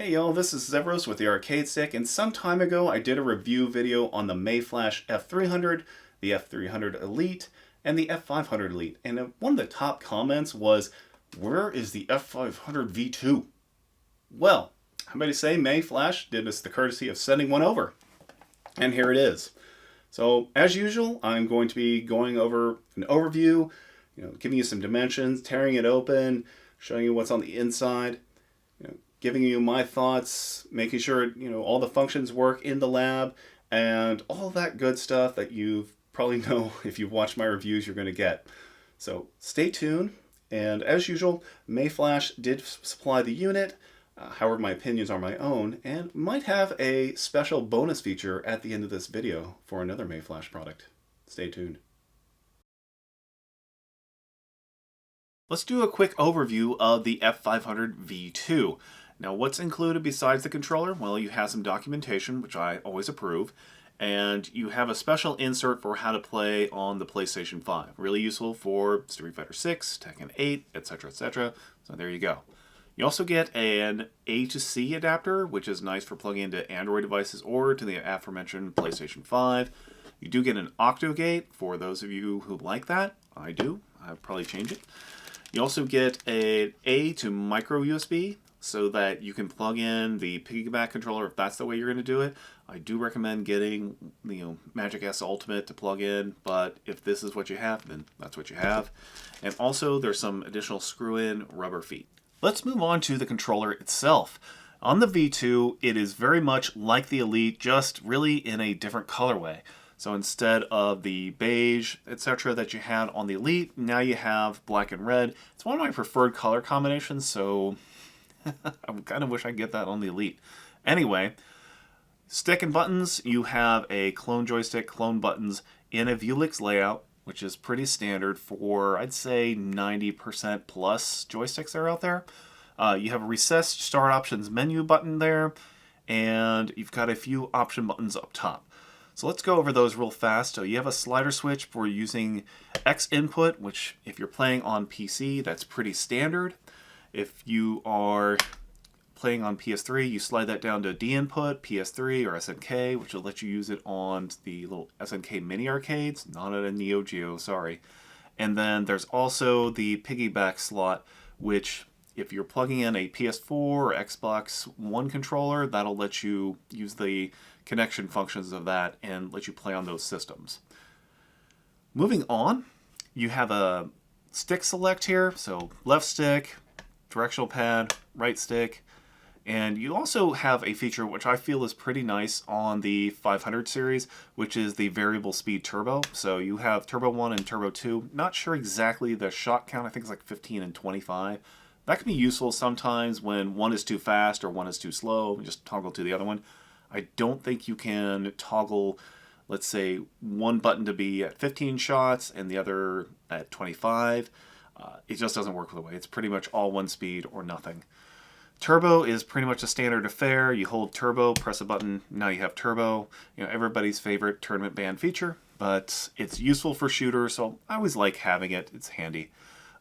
Hey y'all, this is Zevros with the Arcade Stick, and some time ago I did a review video on the Mayflash F300, the F300 Elite, and the F500 Elite. And one of the top comments was, where is the F500 V2? Well, I'm going to say Mayflash did us the courtesy of sending one over. And here it is. So, as usual, I'm going to be going over an overview, giving you some dimensions, tearing it open, showing you what's on the inside, giving you my thoughts, making sure all the functions work in the lab, and all that good stuff that you probably know if you've watched my reviews you're going to get. So stay tuned, and as usual, Mayflash did supply the unit. However, my opinions are my own, and might have a special bonus feature at the end of this video for another Mayflash product. Stay tuned. Let's do a quick overview of the F500 V2. Now, what's included besides the controller? Well, you have some documentation, which I always approve, and you have a special insert for how to play on the PlayStation 5. Really useful for Street Fighter 6, Tekken 8, etc., etc. So there you go. You also get an A to C adapter, which is nice for plugging into Android devices or to the aforementioned PlayStation 5. You do get an OctoGate for those of you who like that. I do. I'll probably change it. You also get an A to micro USB so that you can plug in the piggyback controller if that's the way you're going to do it. I do recommend getting Magic S Ultimate to plug in, but if this is what you have, then that's what you have. And also there's some additional screw-in rubber feet. Let's move on to the controller itself. On the V2, it is very much like the Elite, just really in a different colorway. So instead of the beige, etc. that you had on the Elite, now you have black and red. It's one of my preferred color combinations, so I kind of wish I could get that on the Elite. Anyway, stick and buttons, you have a clone joystick, clone buttons in a Vuelix layout, which is pretty standard for, I'd say, 90% plus joysticks that are out there. You have a recessed start options menu button there, and you've got a few option buttons up top. So let's go over those real fast. So you have a slider switch for using X input, which if you're playing on PC, that's pretty standard. If you are playing on PS3, you slide that down to D input, PS3 or SNK, which will let you use it on the little SNK mini arcades, not at a Neo Geo, sorry. And then there's also the piggyback slot, which if you're plugging in a PS4 or Xbox One controller, that'll let you use the connection functions of that and let you play on those systems. Moving on, you have a stick select here, so left stick, directional pad, right stick, and you also have a feature which I feel is pretty nice on the 500 series, which is the variable speed turbo. So you have turbo 1 and turbo 2. Not sure exactly the shot count, I think it's like 15 and 25. That can be useful sometimes when one is too fast or one is too slow. Just toggle to the other one. I don't think you can toggle, let's say, one button to be at 15 shots and the other at 25. It just doesn't work the way. It's pretty much all one speed or nothing. Turbo is pretty much a standard affair. You hold turbo, press a button, now you have turbo. Everybody's favorite tournament band feature, but it's useful for shooters, so I always like having it. It's handy.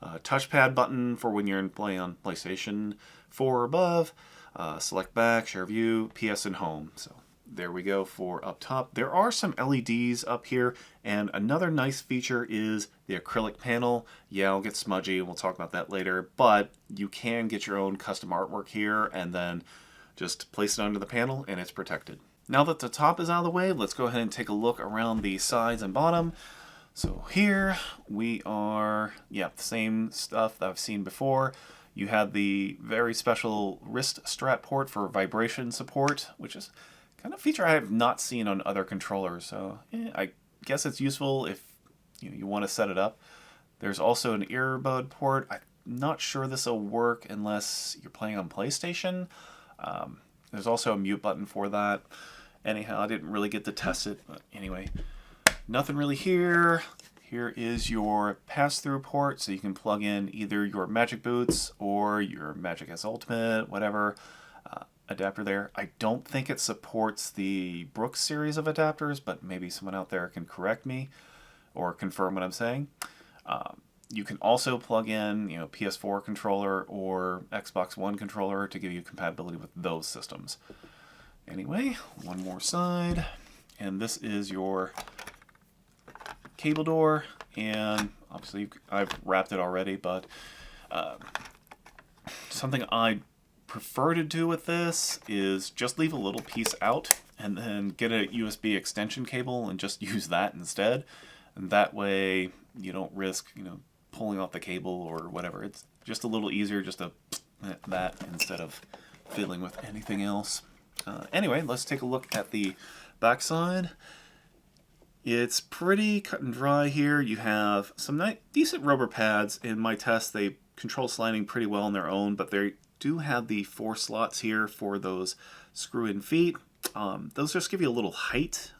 Touchpad button for when you're playing on PlayStation 4 or above. Select back, share view, PS and home. So there we go for up top. There are some LEDs up here, and another nice feature is the acrylic panel. Yeah, it'll get smudgy, we'll talk about that later, but you can get your own custom artwork here and then just place it under the panel and it's protected. Now that the top is out of the way, let's go ahead and take a look around the sides and bottom. So here we are, the same stuff that I've seen before. You have the very special wrist strap port for vibration support, which is kind of a feature I have not seen on other controllers. So I guess it's useful if you want to set it up. There's also an earbud port. I'm not sure this will work unless you're playing on PlayStation. There's also a mute button for that. Anyhow, I didn't really get to test it, but anyway. Nothing really here. Here is your pass-through port, so you can plug in either your Magic Boots or your Magic S Ultimate, whatever, adapter there. I don't think it supports the Brooks series of adapters, but maybe someone out there can correct me or confirm what I'm saying. You can also plug in, PS4 controller or Xbox One controller to give you compatibility with those systems. Anyway, one more side, and this is your cable door, and obviously I've wrapped it already, but something I prefer to do with this is just leave a little piece out and then get a USB extension cable and just use that instead. And that way you don't risk, pulling off the cable or whatever. It's just a little easier just to that instead of fiddling with anything else. Anyway, let's take a look at the backside. It's pretty cut and dry here. You have some decent rubber pads. In my test, they control sliding pretty well on their own, but they do have the 4 slots here for those screw-in feet. Those just give you a little height.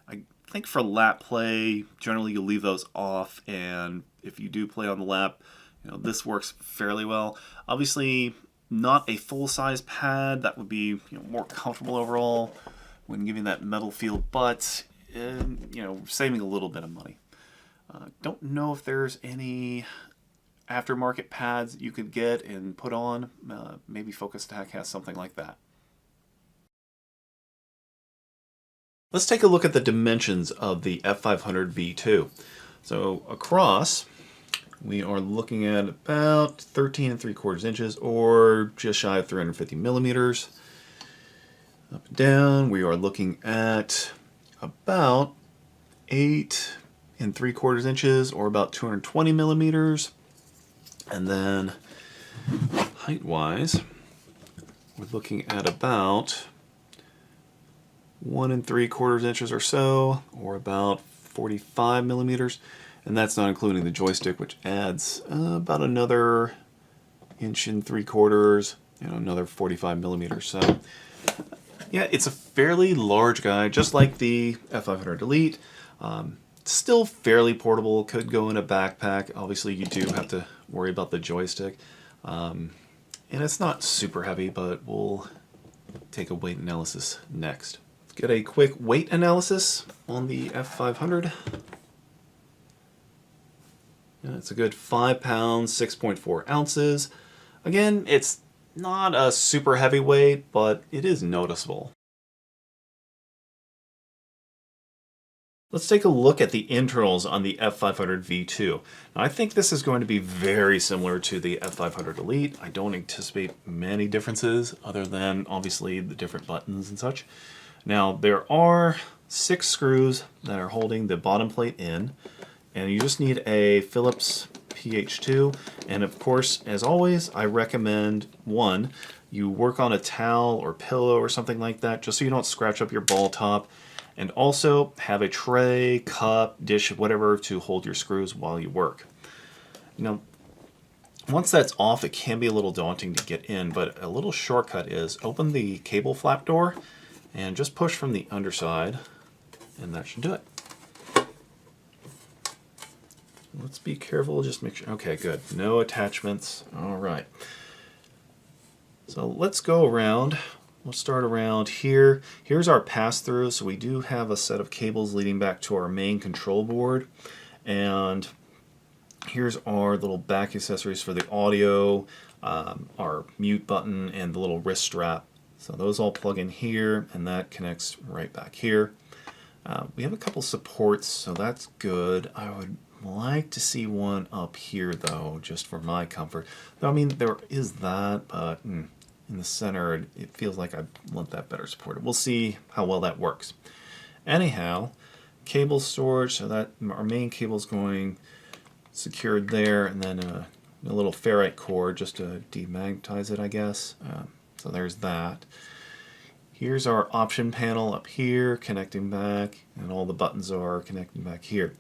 I think for lap play, generally you'll leave those off, and if you do play on the lap, this works fairly well. Obviously, not a full-size pad. That would be more comfortable overall when giving that metal feel, but saving a little bit of money. Don't know if there's any aftermarket pads you could get and put on. Maybe Focus Tac has something like that. Let's take a look at the dimensions of the F500 V2. So across, we are looking at about 13 3/4 inches, or just shy of 350 millimeters. Up and down, we are looking at about 8 3/4 inches, or about 220 millimeters. And then height-wise, we're looking at about 1 3/4 inches or so, or about 45 millimeters. And that's not including the joystick, which adds about another 1 3/4 inches, another 45 millimeters. So yeah, it's a fairly large guy, just like the F500 Elite. Still fairly portable, could go in a backpack. Obviously you do have to worry about the joystick. And it's not super heavy, but we'll take a weight analysis next. Let's get a quick weight analysis on the F500. Yeah, it's a good 5 pounds, 6.4 ounces. Again, it's not a super heavy weight, but it is noticeable. Let's take a look at the internals on the F500 V2. Now, I think this is going to be very similar to the F500 Elite. I don't anticipate many differences other than obviously the different buttons and such. Now, there are 6 screws that are holding the bottom plate in, and you just need a Phillips PH2. And of course, as always, I recommend one, you work on a towel or pillow or something like that, just so you don't scratch up your ball top. And also have a tray, cup, dish, whatever to hold your screws while you work. Once that's off, it can be a little daunting to get in, but a little shortcut is open the cable flap door and just push from the underside, and that should do it. Let's be careful, just make sure. Okay, good. No attachments. All right. So let's go around. We'll start around here. Here's our pass-through. So we do have a set of cables leading back to our main control board. And here's our little back accessories for the audio, our mute button, and the little wrist strap. So those all plug in here, and that connects right back here. We have a couple supports, so that's good. I would like to see one up here, though, just for my comfort. I mean, there is that, but in the center, it feels like I want that better supported. We'll see how well that works. Anyhow, cable storage, so that our main cable's going secured there, and then a little ferrite cord just to demagnetize it, I guess. So there's that. Here's our option panel up here, connecting back, and all the buttons are connecting back here.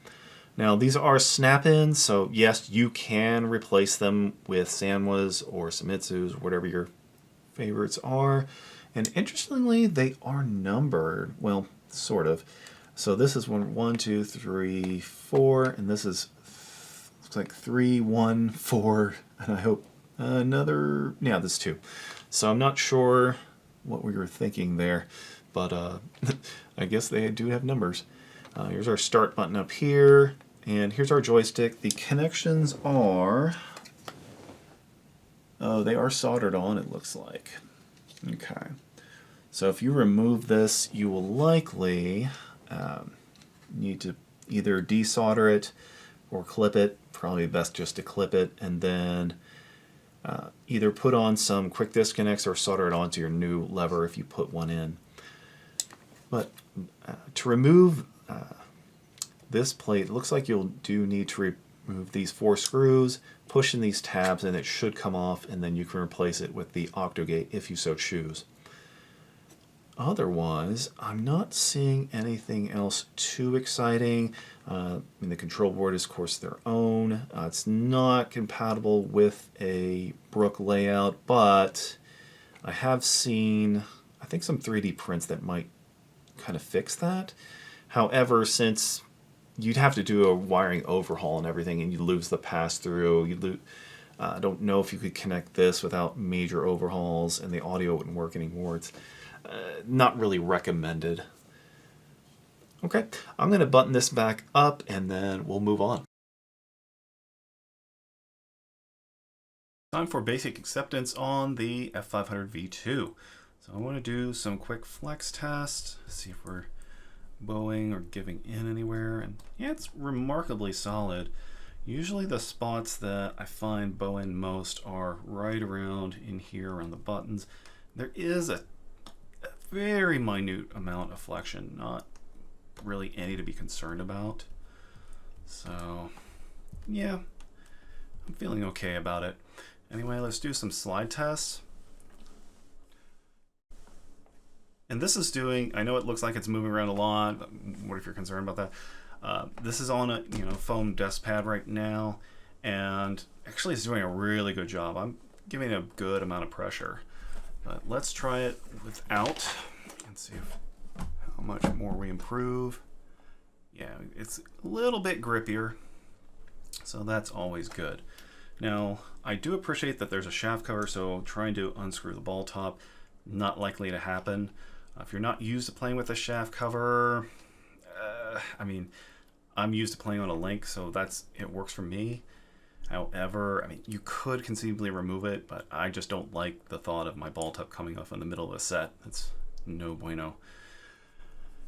Now, these are snap-ins, so yes, you can replace them with Sanwas or Samitsu's, whatever your favorites are. And interestingly, they are numbered. Well, sort of. So this is 1, 2, 3, 4, and this is looks like 3, 1, 4, and I hope another. Yeah, this 2. So I'm not sure what we were thinking there, but I guess they do have numbers. Here's our start button up here, And here's our joystick. The connections are, oh, they are soldered on, it looks like. Okay. So if you remove this, you will likely need to either desolder it or clip it. Probably best just to clip it, and then either put on some quick disconnects or solder it onto your new lever if you put one in. But to remove this plate, it looks like you'll need to remove these 4 screws, push in these tabs, and it should come off, and then you can replace it with the Octogate if you so choose. Otherwise, I'm not seeing anything else too exciting. The control board is, of course, their own. It's not compatible with a Brook layout, but I have seen, I think, some 3D prints that might kind of fix that. However, since you'd have to do a wiring overhaul and everything, and you lose the pass-through, I don't know if you could connect this without major overhauls, and the audio wouldn't work anymore. It's not really recommended. Okay, I'm going to button this back up and then we'll move on. Time for basic acceptance on the F500 V2. So I want to do some quick flex tests, see if we're bowing or giving in anywhere. And yeah, it's remarkably solid. Usually the spots that I find bow in most are right around in here around the buttons. There is a very minute amount of flexion, not really any to be concerned about. So yeah, I'm feeling okay about it. Anyway, let's do some slide tests. And this is doing, I know it looks like it's moving around a lot, but what if you're concerned about that? This is on a foam desk pad right now, and actually it's doing a really good job. I'm giving it a good amount of pressure. But let's try it without and see how much more we improve. Yeah, it's a little bit grippier, so that's always good. Now, I do appreciate that there's a shaft cover, so trying to unscrew the ball top, not likely to happen. If you're not used to playing with a shaft cover, I'm used to playing on a link, so it works for me. However, you could conceivably remove it, but I just don't like the thought of my ball top coming off in the middle of a set. That's no bueno.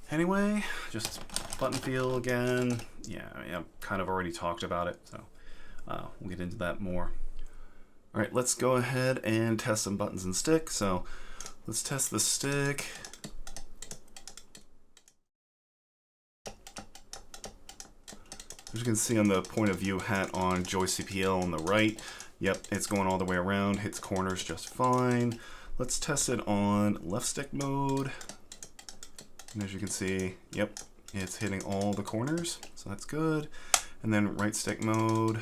Anyway, just button feel again. Yeah, I've kind of already talked about it, so we'll get into that more. All right, let's go ahead and test some buttons and stick. So let's test the stick. As you can see on the point of view hat on Joy CPL on the right, yep, it's going all the way around, hits corners just fine. Let's test it on left stick mode. And as you can see, yep, it's hitting all the corners, so that's good. And then right stick mode,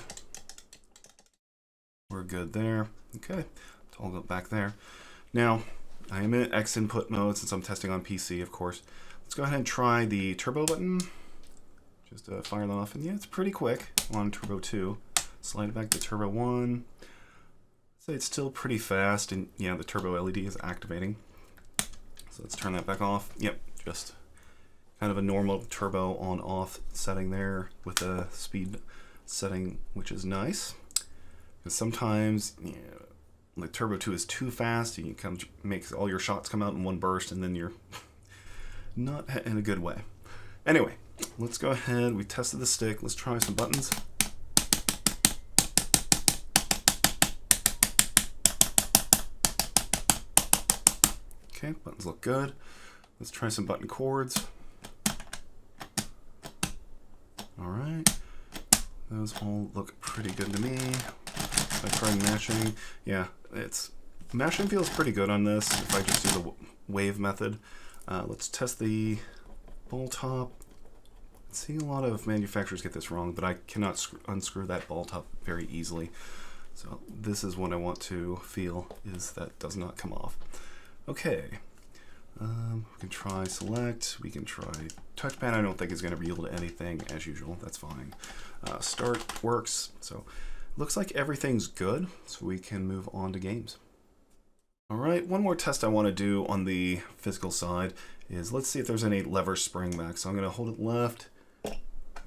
we're good there. Okay, it's all back there. Now, I am in X input mode since I'm testing on PC, of course. Let's go ahead and try the turbo button. Just fire that off, and yeah, it's pretty quick on Turbo 2. Slide it back to Turbo 1. Say it's still pretty fast, and yeah, the turbo LED is activating. So let's turn that back off. Yep, just kind of a normal turbo on-off setting there with a speed setting, which is nice. Because sometimes, like Turbo 2 is too fast, and you kind of make all your shots come out in one burst, and then you're not in a good way. Anyway, let's go ahead. We tested the stick. Let's try some buttons. Okay, buttons look good. Let's try some button chords. All right, those all look pretty good to me. I tried matching. Yeah, mashing feels pretty good on this if I just do the wave method. Let's test the ball top. I'm seeing a lot of manufacturers get this wrong, but I cannot unscrew that ball top very easily. So this is what I want to feel is that does not come off. Okay, we can try select, we can try touchpad. I don't think it's going to yield anything as usual, that's fine. Start works, so looks like everything's good, so we can move on to games. All right, one more test I want to do on the physical side is let's see if there's any lever spring back. So I'm going to hold it left.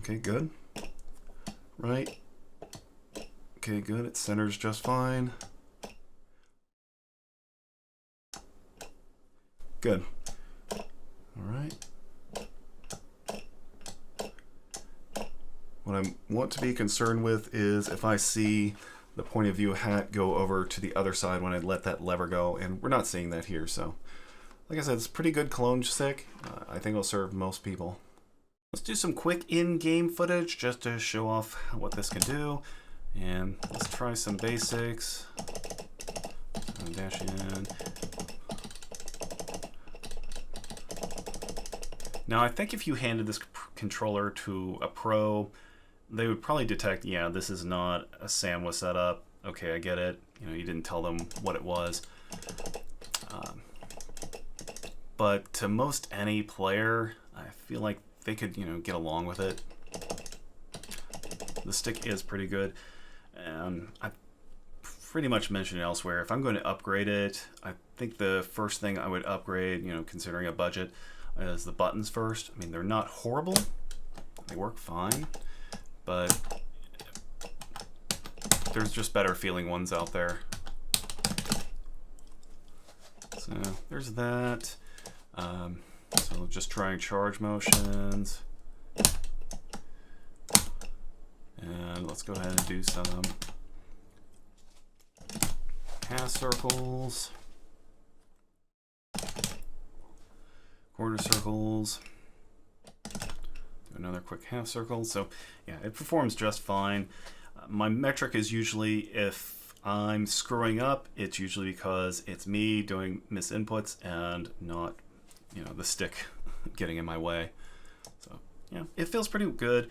Okay, good. right? Okay, good. It centers just fine. Good. All right. What I want to be concerned with is if I see the point of view hat go over to the other side when I let that lever go, and we're not seeing that here. So, like I said, it's pretty good clone stick. I think it'll serve most people. Let's do some quick in-game footage just to show off what this can do. And let's try some basics. Dash in. Now, I think if you handed this controller to a pro, they would probably detect, yeah, this is not a SAMWA setup. Okay, I get it. You know, you didn't tell them what it was. But to most any player, I feel like they could, you know, get along with it. The stick is pretty good. And I pretty much mentioned it elsewhere. If I'm going to upgrade it, I think the first thing I would upgrade, you know, considering a budget, is the buttons first. I mean, they're not horrible. They work fine. But there's just better feeling ones out there. So there's that. So just trying charge motions. And let's go ahead and do some half circles, quarter circles, do another quick half circle. So yeah, it performs just fine. My metric is usually if I'm screwing up, it's usually because it's me doing misinputs and not, you know, the stick getting in my way. So yeah, it feels pretty good.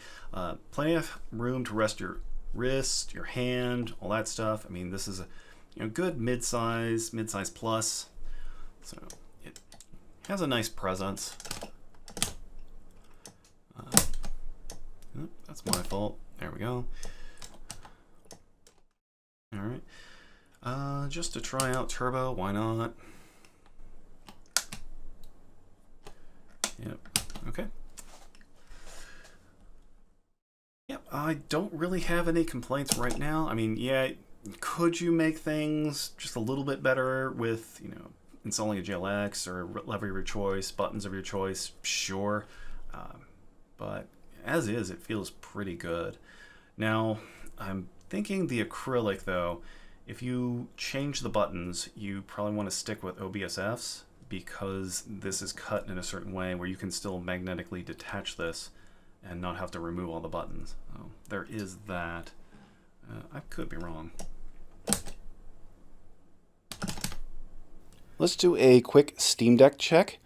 Plenty of room to rest your wrist, your hand, all that stuff. I mean, this is a, you know, good mid-size plus. So it has a nice presence. That's my fault. There we go. All right. Just to try out turbo, why not? Yep. Okay. Yep. I don't really have any complaints right now. I mean, yeah, could you make things just a little bit better with, you know, installing a GLX or lever of your choice, buttons of your choice? Sure. But as is, it feels pretty good. Now, I'm thinking the acrylic, though, if you change the buttons, you probably want to stick with OBSFs because this is cut in a certain way where you can still magnetically detach this and not have to remove all the buttons. So there is that. I could be wrong. Let's do a quick Steam Deck check.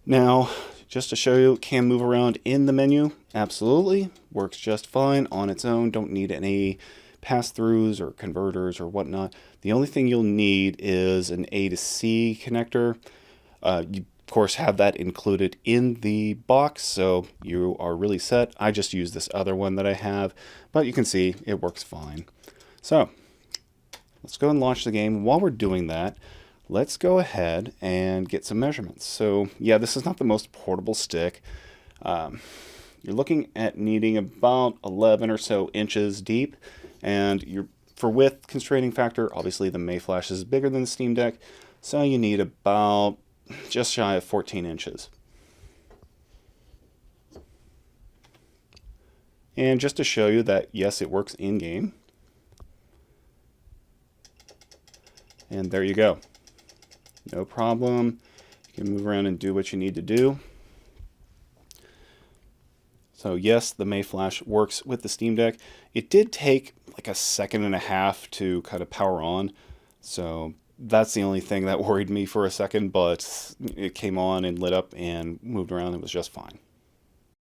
Now, just to show you, it can move around in the menu. Absolutely. Works just fine on its own. Don't need any pass-throughs or converters or whatnot. The only thing you'll need is an A to C connector. You, of course, have that included in the box, so you are really set. I just use this other one that I have, but you can see it works fine. So let's go and launch the game. While we're doing that, let's go ahead and get some measurements. So yeah, this is not the most portable stick. You're looking at needing about 11 or so inches deep, and for width constraining factor, obviously the Mayflash is bigger than the Steam Deck, so you need about just shy of 14 inches. And just to show you that yes, it works in game. And there you go. No problem. You can move around and do what you need to do. So yes, the Mayflash works with the Steam Deck. It did take like a second and a half to kind of power on. So that's the only thing that worried me for a second, but it came on and lit up and moved around. It was just fine.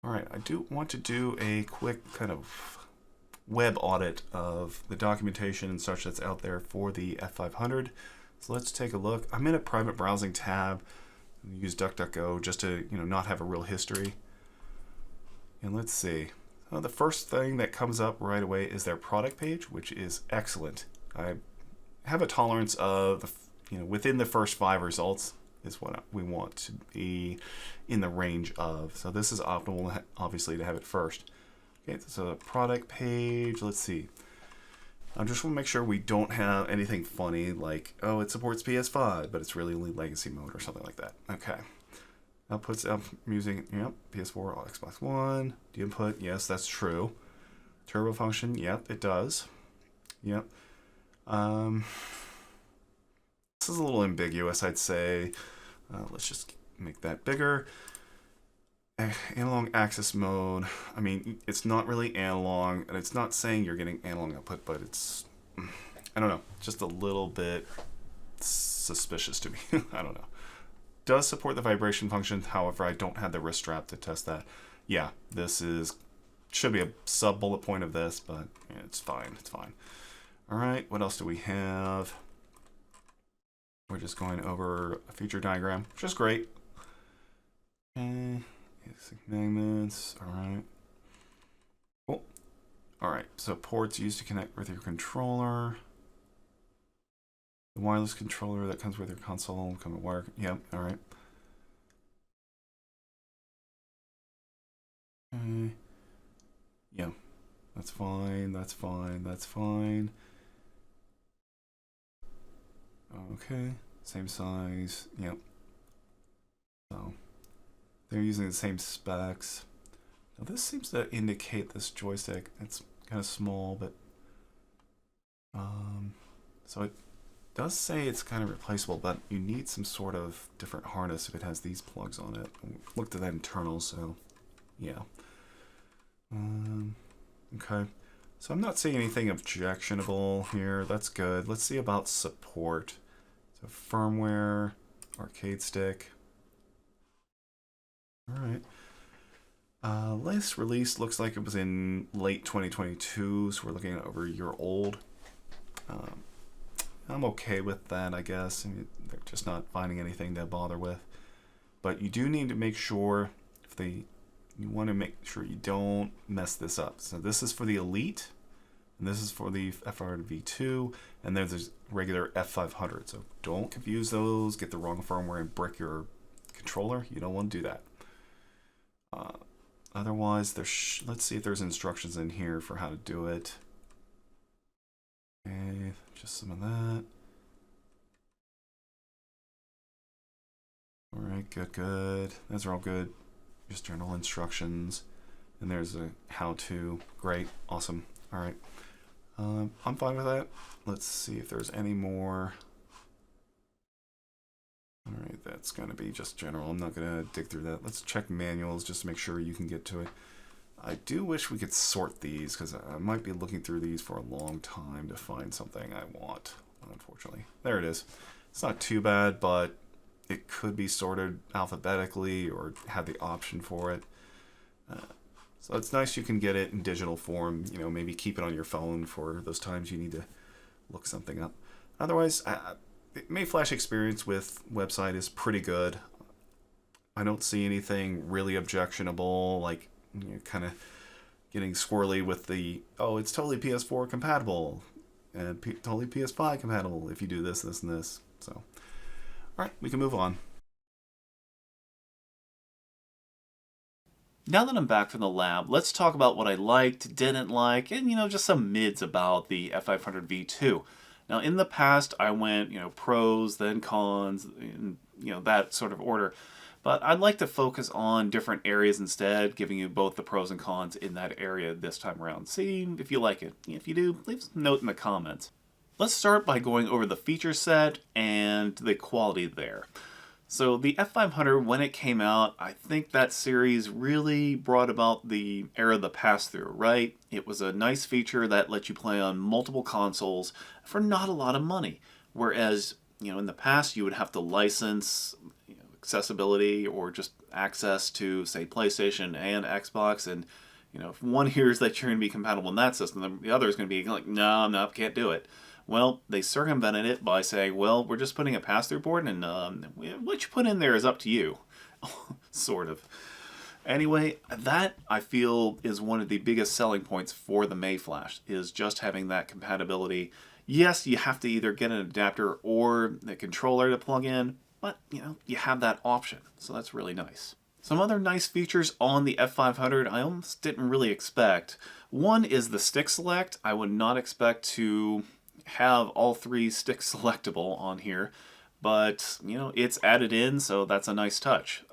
All right, I do want to do a quick kind of web audit of the documentation and such that's out there for the F500. So let's take a look. I'm in a private browsing tab. Use DuckDuckGo just to, you know, not have a real history. And let's see. Well, the first thing that comes up right away is their product page, which is excellent. I have a tolerance of, you know, within the first 5 results is what we want to be in the range of. So this is optimal, obviously, to have it first. Okay, so a product page. Let's see. I just want to make sure we don't have anything funny like, oh, it supports PS5, but it's really only legacy mode or something like that. Okay. Outputs out music. Yep. PS4 or Xbox One. The input. Yes, that's true. Turbo function. Yep, it does. Yep. This is a little ambiguous, I'd say. Let's just make that bigger. Analog access mode. I mean, it's not really analog, and it's not saying you're getting analog output, but it's, I don't know, just a little bit suspicious to me. I don't know. Does support the vibration function, however, I don't have the wrist strap to test that. Yeah, this should be a sub bullet point of this, but yeah, it's fine. It's fine. All right, what else do we have? We're just going over a feature diagram, which is great. Okay. Magnets, alright. Cool. Alright, so ports used to connect with your controller. The wireless controller that comes with your console, come with wire. Yep, alright. Okay. Yeah, that's fine, that's fine, that's fine. Okay, same size, yep. So. They're using the same specs. Now this seems to indicate this joystick. It's kind of small, but so it does say it's kind of replaceable, but you need some sort of different harness if it has these plugs on it. I looked at that internal, so yeah. Okay, so I'm not seeing anything objectionable here. That's good. Let's see about support. So firmware, arcade stick. Alright. Latest release looks like it was in late 2022, so we're looking at over a year old. I'm okay with that, I guess. I mean, they're just not finding anything to bother with. But you do need to make sure, you want to make sure you don't mess this up. So this is for the Elite, and this is for the F500 V2, and there's this regular F500. So don't confuse those, get the wrong firmware, and brick your controller. You don't want to do that. Otherwise, let's see if there's instructions in here for how to do it. Okay, just some of that. All right, good. Those are all good. Just general instructions. And there's a how-to. Great, awesome. All right, I'm fine with that. Let's see if there's any more. All right, that's going to be just general. I'm not going to dig through that. Let's check manuals just to make sure you can get to it. I do wish we could sort these because I might be looking through these for a long time to find something I want, unfortunately. There it is. It's not too bad, but it could be sorted alphabetically or have the option for it. So it's nice you can get it in digital form. You know, maybe keep it on your phone for those times you need to look something up. Otherwise, the Mayflash experience with website is pretty good. I don't see anything really objectionable, like kind of getting squirrely with the, oh, it's totally PS4 compatible and totally PS5 compatible if you do this, this, and this. So, all right, we can move on. Now that I'm back from the lab, let's talk about what I liked, didn't like, and just some mids about the F500 V2. Now, in the past, I went, pros, then cons, in, that sort of order. But I'd like to focus on different areas instead, giving you both the pros and cons in that area this time around. See if you like it. If you do, leave a note in the comments. Let's start by going over the feature set and the quality there. So the F500, when it came out, I think that series really brought about the era of the pass-through, right? It was a nice feature that let you play on multiple consoles for not a lot of money. Whereas, in the past, you would have to license accessibility or just access to, say, PlayStation and Xbox, and if one hears that you're going to be compatible in that system, then the other is going to be like, no, can't do it. Well, they circumvented it by saying, well, we're just putting a pass-through board, and what you put in there is up to you. Sort of. Anyway, that, I feel, is one of the biggest selling points for the Mayflash, is just having that compatibility. Yes, you have to either get an adapter or the controller to plug in, but, you have that option, so that's really nice. Some other nice features on the F500 I almost didn't really expect. One is the stick select. I would not expect to have all three sticks selectable on here, but you know, it's added in, so that's a nice touch.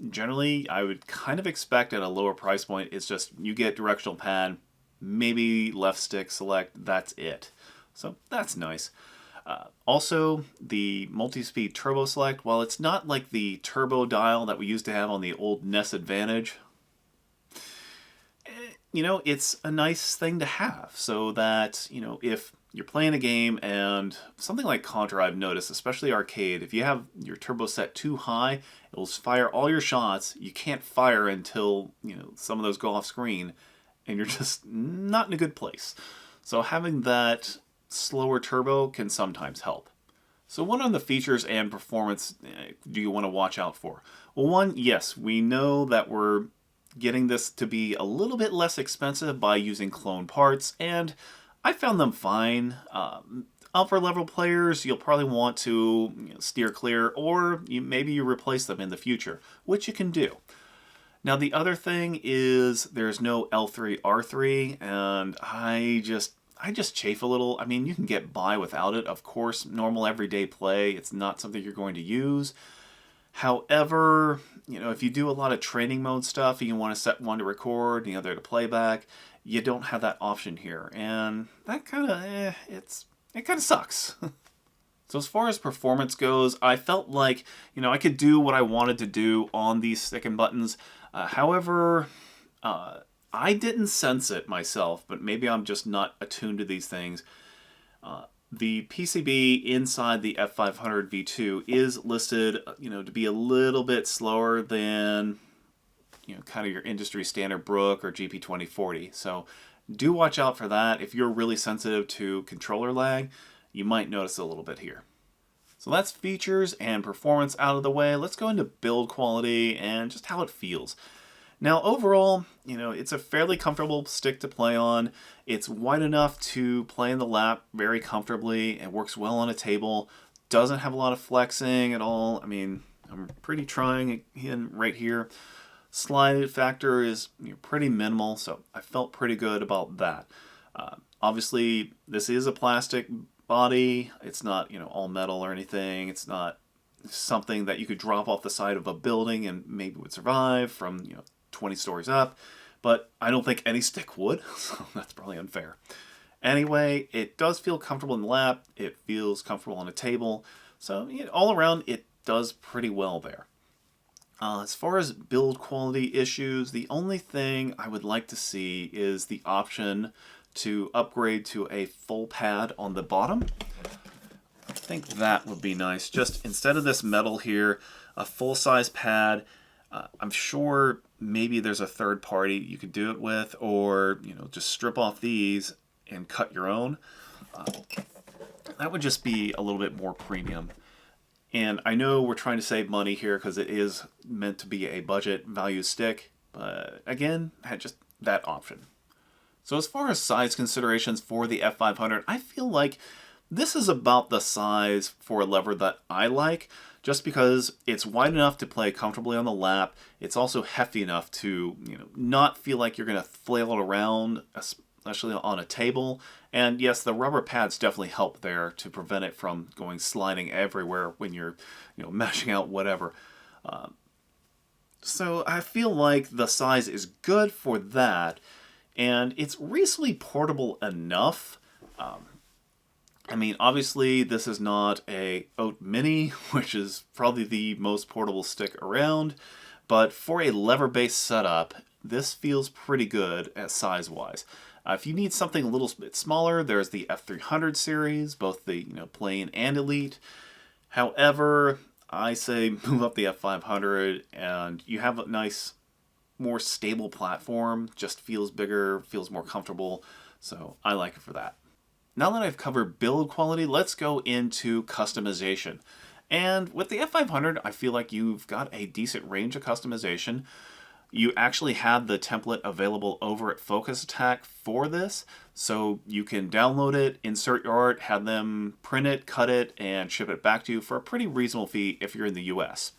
Generally, I would kind of expect at a lower price point, it's just you get directional pad, maybe left stick select, that's it. So that's nice. Also, the multi-speed turbo select, while it's not like the turbo dial that we used to have on the old NES Advantage, you know, it's a nice thing to have so that, you know, if you're playing a game and something like Contra, I've noticed, especially arcade, if you have your turbo set too high, it'll fire all your shots. You can't fire until, you know, some of those go off screen and you're just not in a good place. So having that slower turbo can sometimes help. So what are the features and performance do you want to watch out for? Well, one, yes, we know that we're getting this to be a little bit less expensive by using clone parts, and I found them fine. Upper level players, you'll probably want to steer clear, or maybe you replace them in the future, which you can do. Now the other thing is there's no L3 R3, and I just chafe a little. I mean, you can get by without it, of course, normal everyday play. It's not something you're going to use. However, you know, if you do a lot of training mode stuff and you want to set one to record and the other to playback, you don't have that option here. And that kind of, it kind of sucks. So as far as performance goes, I felt like, you know, I could do what I wanted to do on these stick and buttons. However, I didn't sense it myself, but maybe I'm just not attuned to these things. The PCB inside the F500 V2 is listed, you know, to be a little bit slower than, you know, kind of your industry standard Brook or GP2040. So do watch out for that. If you're really sensitive to controller lag, you might notice a little bit here. So that's features and performance out of the way. Let's go into build quality and just how it feels. Now overall, you know, it's a fairly comfortable stick to play on. It's wide enough to play in the lap very comfortably. It works well on a table. Doesn't have a lot of flexing at all. I mean, I'm pretty trying in right here. Slide factor is pretty minimal, so I felt pretty good about that. Obviously, this is a plastic body. It's not, you know, all metal or anything. It's not something that you could drop off the side of a building and maybe would survive from, you know, 20 stories up, but I don't think any stick would, so that's probably unfair. Anyway, it does feel comfortable in the lap, it feels comfortable on a table, so you know, all around it does pretty well there. As far as build quality issues, the only thing I would like to see is the option to upgrade to a full pad on the bottom. I think that would be nice. Just instead of this metal here, a full-size pad. I'm sure maybe there's a third party you could do it with, or you know, just strip off these and cut your own. That would just be a little bit more premium. And I know we're trying to save money here because it is meant to be a budget value stick, but again, I had just that option. So as far as size considerations for the F500, I feel like this is about the size for a lever that I like, just because it's wide enough to play comfortably on the lap. It's also hefty enough to, you know, not feel like you're going to flail it around, especially on a table. And yes, the rubber pads definitely help there to prevent it from going sliding everywhere when you're, you know, mashing out whatever. So I feel like the size is good for that, and it's reasonably portable enough. I mean, obviously, this is not a Oat Mini, which is probably the most portable stick around, but for a lever-based setup, this feels pretty good size-wise. If you need something a little bit smaller, there's the F300 series, both the plain and elite. However, I say move up the F500, and you have a nice, more stable platform. Just feels bigger, feels more comfortable, so I like it for that. Now that I've covered build quality, let's go into customization. And with the F500, I feel like you've got a decent range of customization. You actually have the template available over at Focus Attack for this, so you can download it, insert your art, have them print it, cut it, and ship it back to you for a pretty reasonable fee if you're in the US.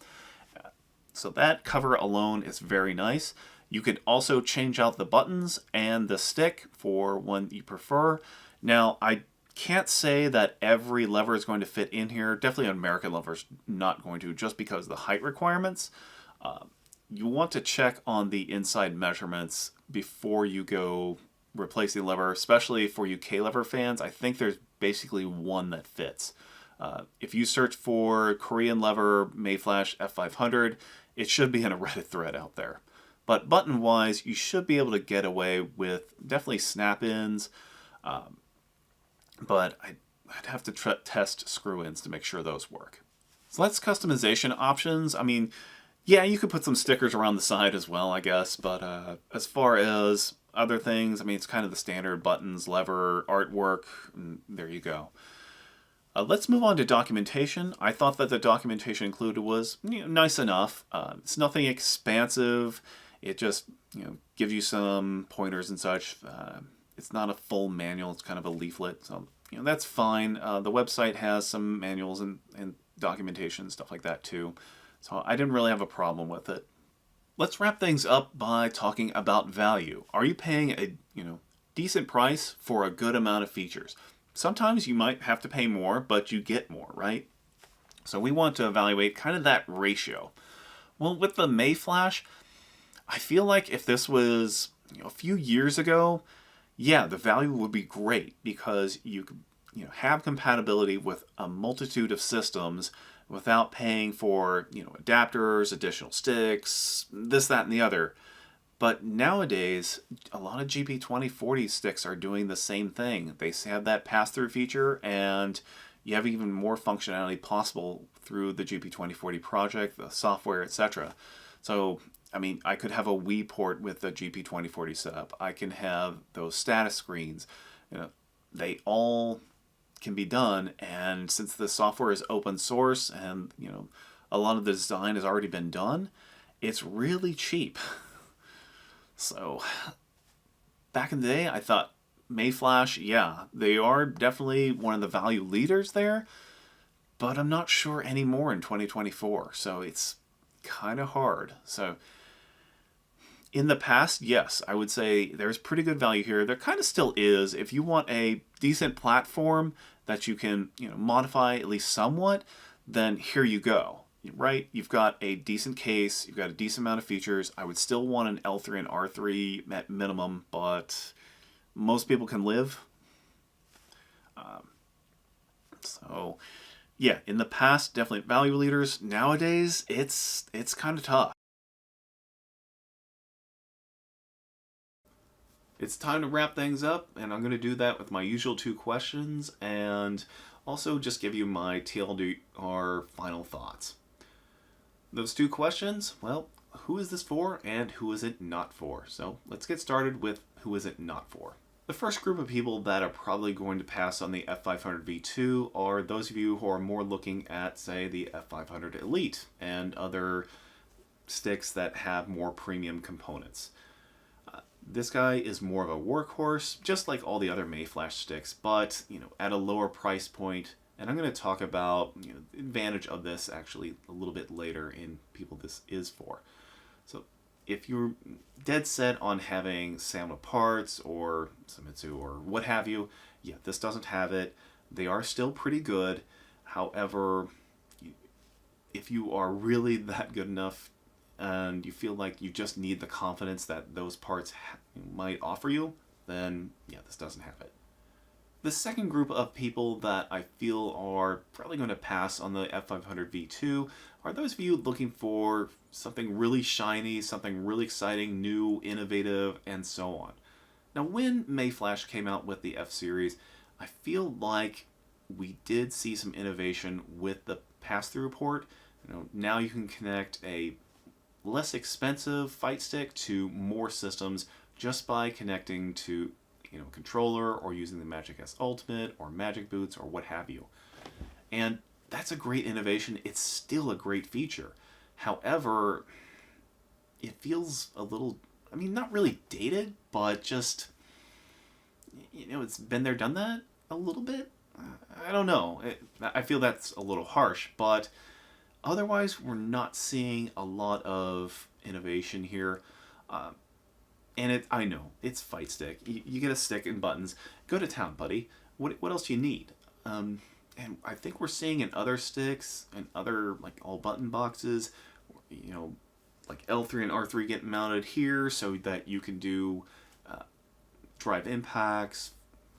So that cover alone is very nice. You can also change out the buttons and the stick for one you prefer. Now, I can't say that every lever is going to fit in here. Definitely an American lever is not going to, just because of the height requirements. You want to check on the inside measurements before you go replacing the lever, especially for you K-lever fans. I think there's basically one that fits. If you search for Korean lever Mayflash F500, it should be in a Reddit thread out there. But button-wise, you should be able to get away with definitely snap-ins, but I'd have to test screw-ins to make sure those work. So that's customization options. I mean, yeah, you could put some stickers around the side as well, I guess, but as far as other things, I mean, it's kind of the standard buttons, lever, artwork, and there you go. Let's move on to documentation. I thought that the documentation included was nice enough. It's nothing expansive. It just gives you some pointers and such. It's not a full manual. It's kind of a leaflet, so that's fine. The website has some manuals and documentation, stuff like that too. So I didn't really have a problem with it. Let's wrap things up by talking about value. Are you paying a decent price for a good amount of features? Sometimes you might have to pay more, but you get more, right? So we want to evaluate kind of that ratio. Well, with the Mayflash, I feel like if this was a few years ago, yeah, the value would be great because you could have compatibility with a multitude of systems without paying for adapters, additional sticks, this, that, and the other. But nowadays, a lot of GP2040 sticks are doing the same thing. They have that pass-through feature, and you have even more functionality possible through the GP2040 project, the software, etc. So, I mean, I could have a Wii port with the GP2040 setup. I can have those status screens. They all can be done, and since the software is open source and a lot of the design has already been done, it's really cheap. So back in the day, I thought Mayflash, yeah, they are definitely one of the value leaders there, but I'm not sure anymore in 2024, so it's kind of hard. So in the past, yes, I would say there's pretty good value here. There kind of still is. If you want a decent platform that you can modify at least somewhat, then here you go. Right? You've got a decent case, you've got a decent amount of features. I would still want an L3 and R3 at minimum, but most people can live. So yeah, in the past, definitely value leaders. Nowadays, it's kind of tough. It's time to wrap things up, and I'm going to do that with my usual 2 questions, and also just give you my TLDR final thoughts. Those 2 questions, well, who is this for and who is it not for? So let's get started with who is it not for. The first group of people that are probably going to pass on the F500 V2 are those of you who are more looking at, say, the F500 Elite and other sticks that have more premium components. This guy is more of a workhorse, just like all the other Mayflash sticks, but at a lower price point. And I'm going to talk about the advantage of this actually a little bit later in people this is for. So if you're dead set on having Sama parts or Samitsu or what have you, yeah, this doesn't have it. They are still pretty good. However, if you are really that good enough and you feel like you just need the confidence that those parts might offer you, then yeah, this doesn't have it. The second group of people that I feel are probably going to pass on the F500 V2 are those of you looking for something really shiny, something really exciting, new, innovative, and so on. Now, when Mayflash came out with the F-Series, I feel like we did see some innovation with the pass-through port. Now you can connect a less expensive fight stick to more systems just by connecting to controller or using the Magic S Ultimate or Magic Boots or what have you. And that's a great innovation. It's still a great feature. However, it feels a little, not really dated, but just, it's been there, done that a little bit. I don't know. I feel that's a little harsh, but Otherwise, we're not seeing a lot of innovation here. And I know, it's Fight Stick. You get a stick and buttons. Go to town, buddy. What else do you need? And I think we're seeing in other sticks and other like all button boxes, you know, like L3 and R3 get mounted here so that you can do drive impacts,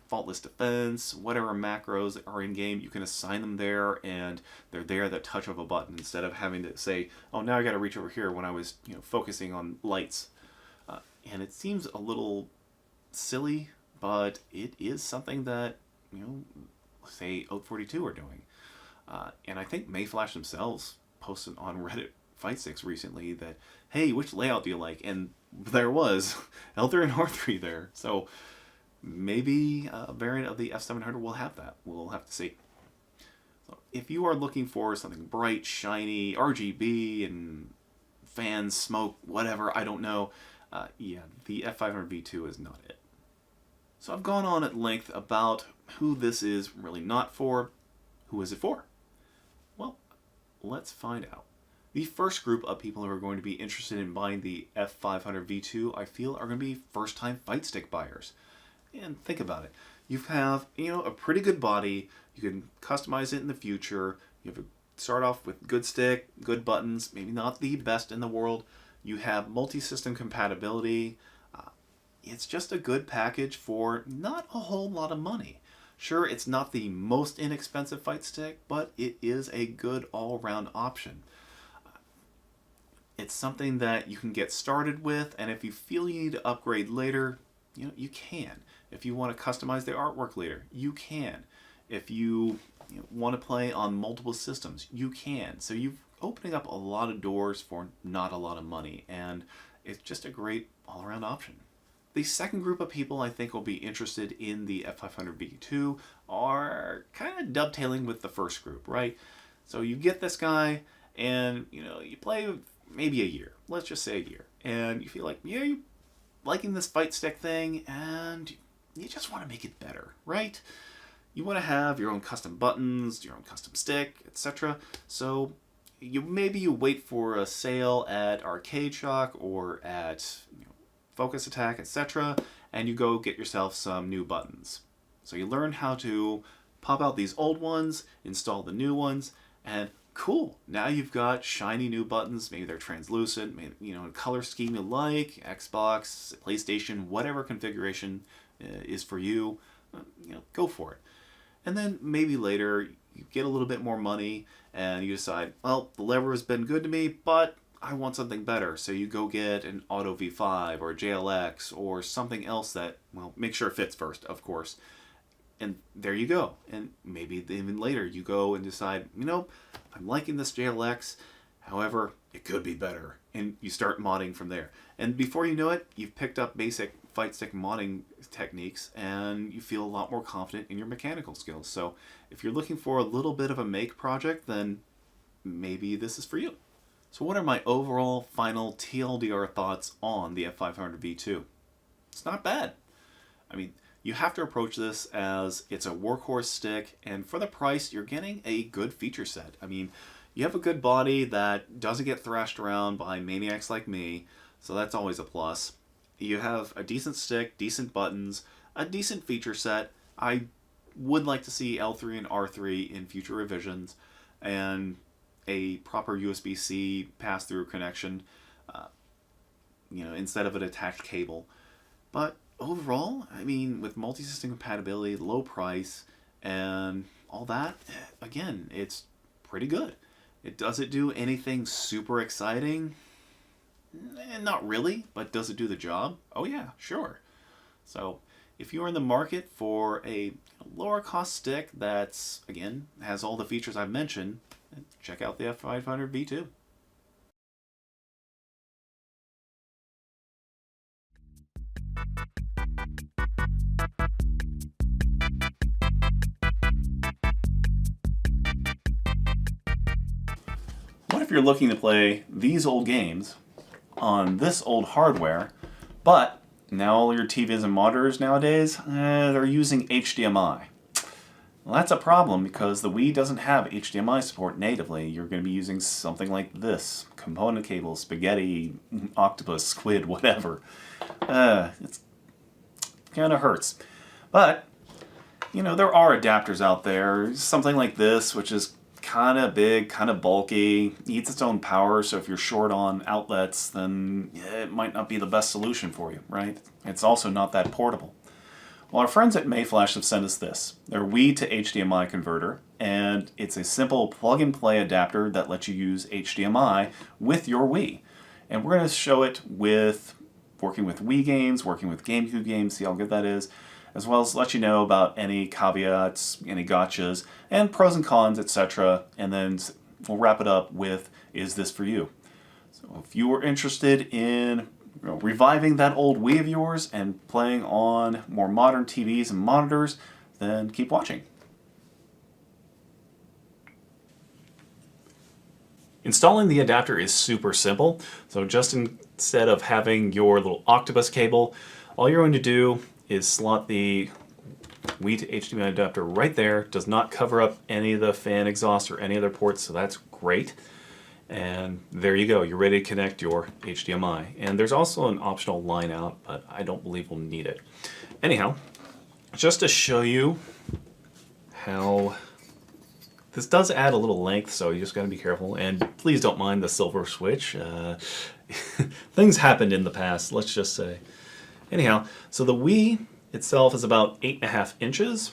faultless defense, whatever macros are in game, you can assign them there, and they're there at the touch of a button instead of having to say, oh, now I got to reach over here when I was focusing on lights. And it seems a little silly, but it is something that say Oat42 are doing. And I think Mayflash themselves posted on Reddit Fight Sticks recently that, hey, which layout do you like? And there was L3 and R3 there. So maybe a variant of the F700 will have that. We'll have to see. So if you are looking for something bright, shiny, RGB, and fans, smoke, whatever, I don't know, yeah, the F500 V2 is not it. So I've gone on at length about who this is really not for. Who is it for? Well, let's find out. The first group of people who are going to be interested in buying the F500 V2, I feel, are going to be first-time Fight Stick buyers. And think about it. You have, a pretty good body. You can customize it in the future. You have to start off with good stick, good buttons, maybe not the best in the world. You have multi-system compatibility. It's just a good package for not a whole lot of money. Sure, it's not the most inexpensive Fight Stick, but it is a good all-around option. It's something that you can get started with, and if you feel you need to upgrade later, you can. If you want to customize the artwork later, you can. If you want to play on multiple systems, you can. So you're opening up a lot of doors for not a lot of money, and it's just a great all-around option. The second group of people I think will be interested in the F500 V2 are kind of dovetailing with the first group, right? So you get this guy, and you play maybe a year. Let's just say a year, and you feel like you're liking this Fight Stick thing, and you just want to make it better, right? You want to have your own custom buttons, your own custom stick, etc. So maybe you wait for a sale at Arcade Shock or at Focus Attack, etc., and you go get yourself some new buttons. So you learn how to pop out these old ones, install the new ones, and cool, now you've got shiny new buttons. Maybe they're translucent, maybe, a color scheme you like, Xbox, PlayStation, whatever configuration is for you, go for it. And then maybe later you get a little bit more money and you decide, well, the lever has been good to me, but I want something better. So you go get an Auto V5 or a JLX or something else that, make sure it fits first, of course. And there you go. And maybe even later you go and decide, I'm liking this JLX, however, it could be better. And you start modding from there. And before you know it, you've picked up basic Fight Stick modding techniques and you feel a lot more confident in your mechanical skills. So if you're looking for a little bit of a make project, then maybe this is for you. So what are my overall final TLDR thoughts on the F500 V2? It's not bad. I mean, you have to approach this as it's a workhorse stick, and for the price, you're getting a good feature set. I mean, you have a good body that doesn't get thrashed around by maniacs like me, so that's always a plus. You have a decent stick, decent buttons, a decent feature set. I would like to see L3 and R3 in future revisions, and a proper USB-C pass-through connection, instead of an attached cable. But overall, I mean, with multi-system compatibility, low price, and all that, again, it's pretty good. Does it do anything super exciting? Not really, but does it do the job? Oh yeah, sure. So if you're in the market for a lower cost stick that's, again, has all the features I've mentioned, check out the F500 V2. What if you're looking to play these old games on this old hardware, but now all your TVs and monitors nowadays, they're using HDMI? Well, that's a problem because the Wii doesn't have HDMI support natively. You're going to be using something like this. Component cable, spaghetti, octopus, squid, whatever. It's kind of hurts. But, you know, there are adapters out there. Something like this, which is kind of big, kind of bulky, needs its own power, so if you're short on outlets, then it might not be the best solution for you, right? It's also not that portable. Well, our friends at Mayflash have sent us this. Their Wii to HDMI converter, and it's a simple plug-and-play adapter that lets you use HDMI with your Wii. And we're going to show it with working with Wii games, working with GameCube games, see how good that is, as well as let you know about any caveats, any gotchas, and pros and cons, etc. And then we'll wrap it up with, is this for you? So if you are interested in reviving that old Wii of yours and playing on more modern TVs and monitors, then keep watching. Installing the adapter is super simple. So just instead of having your little octopus cable, all you're going to do is slot the Wii to HDMI adapter right there. Does not cover up any of the fan exhaust or any other ports, so that's great. And there you go, you're ready to connect your HDMI. And there's also an optional line out, but I don't believe we'll need it. Anyhow, just to show you how this does add a little length, so you just gotta be careful. And please don't mind the silver switch. Things happened in the past, let's just say. Anyhow, so the Wii itself is about 8.5 inches.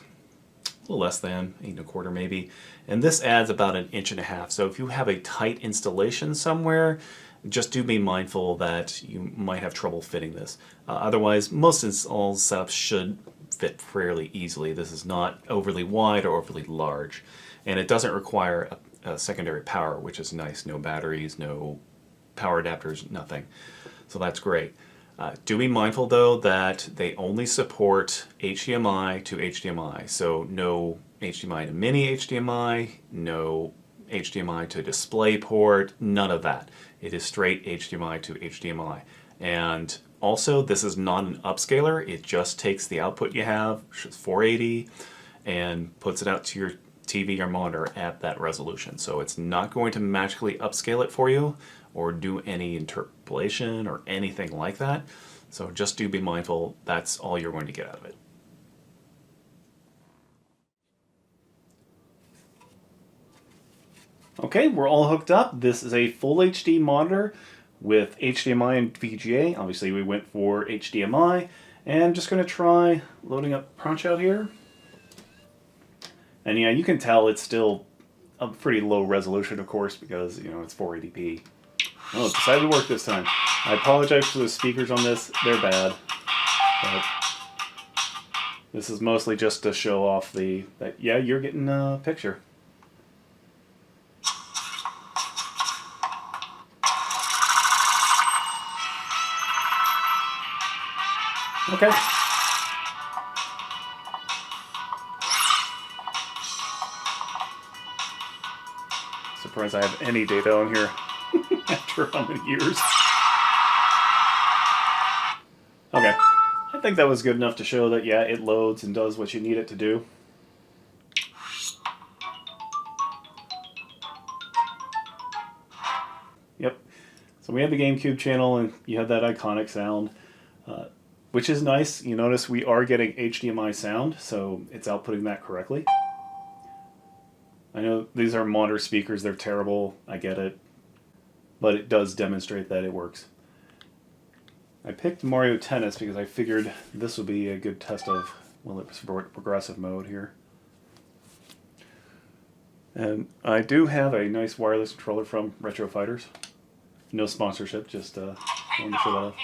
A little less than 8.25 maybe, and this adds about 1.5 inches. So if you have a tight installation somewhere, just do be mindful that you might have trouble fitting this. Otherwise, most install setups should fit fairly easily. This is not overly wide or overly large, and it doesn't require a secondary power, which is nice. No batteries, no power adapters, nothing. So that's great. Do be mindful though that they only support HDMI to HDMI, so no HDMI to mini HDMI, no HDMI to DisplayPort, none of that. It is straight HDMI to HDMI. And also, this is not an upscaler, it just takes the output you have, which is 480, and puts it out to your TV or monitor at that resolution. So it's not going to magically upscale it for you or do any interpolation or anything like that. So just do be mindful, that's all you're going to get out of it. Okay, we're all hooked up. This is a full HD monitor with HDMI and VGA. Obviously we went for HDMI, and just going to try loading up Punch Out here. And yeah, you can tell it's still a pretty low resolution, of course, because, you know, it's 480p. Oh, it decided to work this time. I apologize for the speakers on this. They're bad. But this is mostly just to show off that yeah, you're getting a picture. Okay. Surprised I have any data on here after how many years. Okay. I think that was good enough to show that, yeah, it loads and does what you need it to do. Yep. So we have the GameCube channel, and you have that iconic sound, which is nice. You notice we are getting HDMI sound, so it's outputting that correctly. I know these are monitor speakers, they're terrible, I get it, but it does demonstrate that it works. I picked Mario Tennis because I figured this would be a good test of, well, it's progressive mode here. And I do have a nice wireless controller from Retro Fighters. No sponsorship, just wanted to show that off.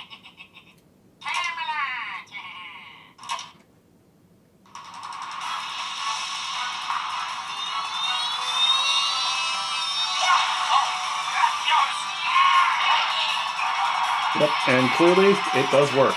Yep, and clearly it does work.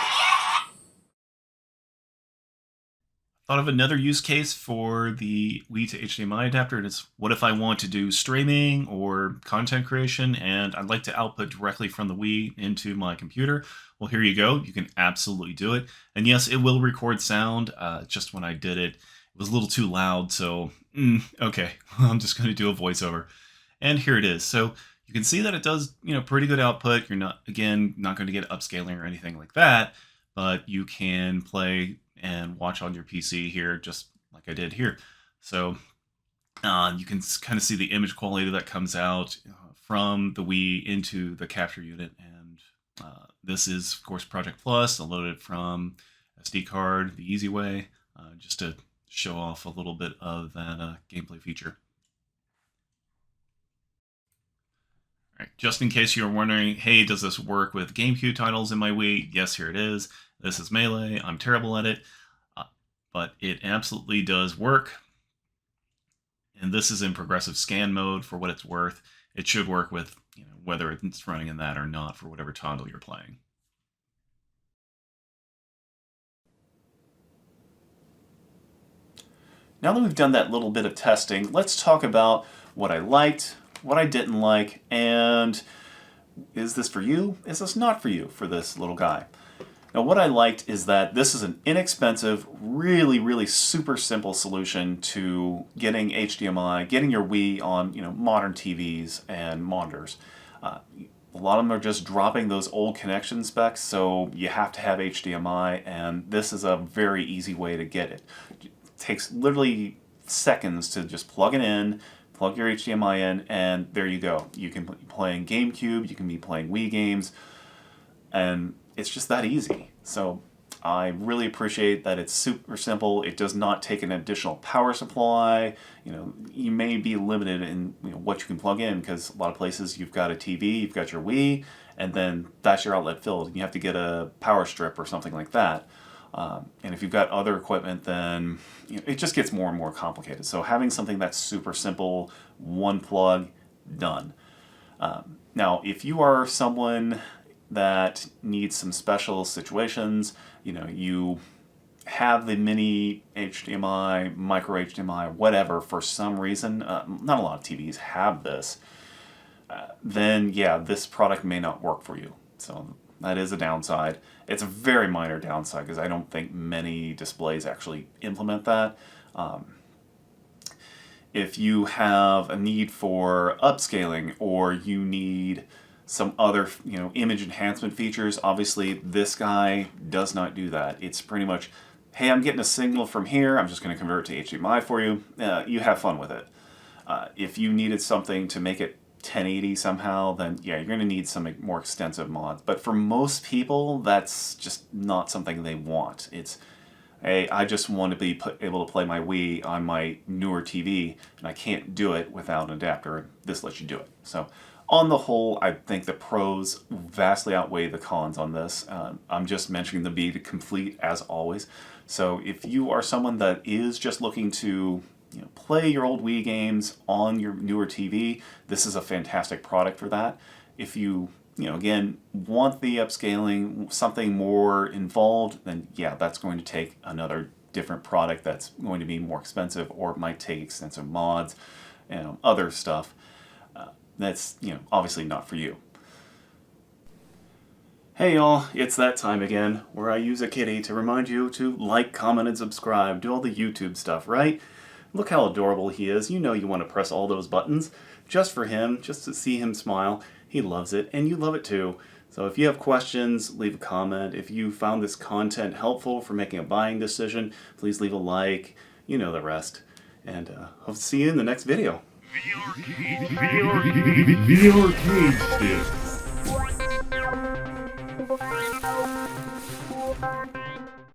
Thought of another use case for the Wii to HDMI adapter, and it's what if I want to do streaming or content creation and I'd like to output directly from the Wii into my computer. Well, here you go. You can absolutely do it. And yes, it will record sound. Just when I did it, it was a little too loud, so okay, I'm just going to do a voiceover. And here it is. So you can see that it does, pretty good output. You're not, again, not going to get upscaling or anything like that, but you can play and watch on your PC here, just like I did here. So you can kind of see the image quality that comes out from the Wii into the capture unit. And this is, of course, Project Plus. I loaded it from SD card the easy way, just to show off a little bit of that gameplay feature. All right, just in case you're wondering, hey, does this work with GameCube titles in my Wii? Yes, here it is. This is Melee. I'm terrible at it, but it absolutely does work. And this is in progressive scan mode for what it's worth. It should work with whether it's running in that or not for whatever title you're playing. Now that we've done that little bit of testing, let's talk about what I liked, what I didn't like, and is this for you? Is this not for you for this little guy? Now what I liked is that this is an inexpensive, really, really super simple solution to getting HDMI, getting your Wii on modern TVs and monitors. A lot of them are just dropping those old connection specs, so you have to have HDMI, and this is a very easy way to get it. It takes literally seconds to just plug it in, plug your HDMI in, and there you go. You can be playing GameCube, you can be playing Wii games, and it's just that easy. So I really appreciate that it's super simple. It does not take an additional power supply. You may be limited in what you can plug in, because a lot of places you've got a TV, you've got your Wii, and then that's your outlet filled. You have to get a power strip or something like that. And if you've got other equipment, then it just gets more and more complicated. So having something that's super simple, one plug, done. Now, if you are someone that needs some special situations, you have the mini HDMI, micro HDMI, whatever, for some reason, not a lot of TVs have this, then yeah, this product may not work for you. So that is a downside. It's a very minor downside because I don't think many displays actually implement that. If you have a need for upscaling, or you need some other image enhancement features, obviously this guy does not do that. It's pretty much, hey, I'm getting a signal from here, I'm just going to convert it to HDMI for you. You have fun with it. If you needed something to make it 1080 somehow, then yeah, you're going to need some more extensive mods. But for most people, that's just not something they want. It's, hey, I just want to be able to play my Wii on my newer TV, and I can't do it without an adapter. This lets you do it. So on the whole, I think the pros vastly outweigh the cons on this. I'm just mentioning the be complete as always. So if you are someone that is just looking to play your old Wii games on your newer TV, this is a fantastic product for that. If you, again, want the upscaling, something more involved, then yeah, that's going to take another different product that's going to be more expensive, or it might take extensive mods, other stuff. That's, obviously not for you. Hey y'all, it's that time again, where I use a kitty to remind you to like, comment, and subscribe, do all the YouTube stuff, right? Look how adorable he is. You want to press all those buttons just for him, just to see him smile. He loves it, and you love it too. So if you have questions, leave a comment. If you found this content helpful for making a buying decision, please leave a like. You know the rest. And hope to see you in the next video. VR Cage Stick.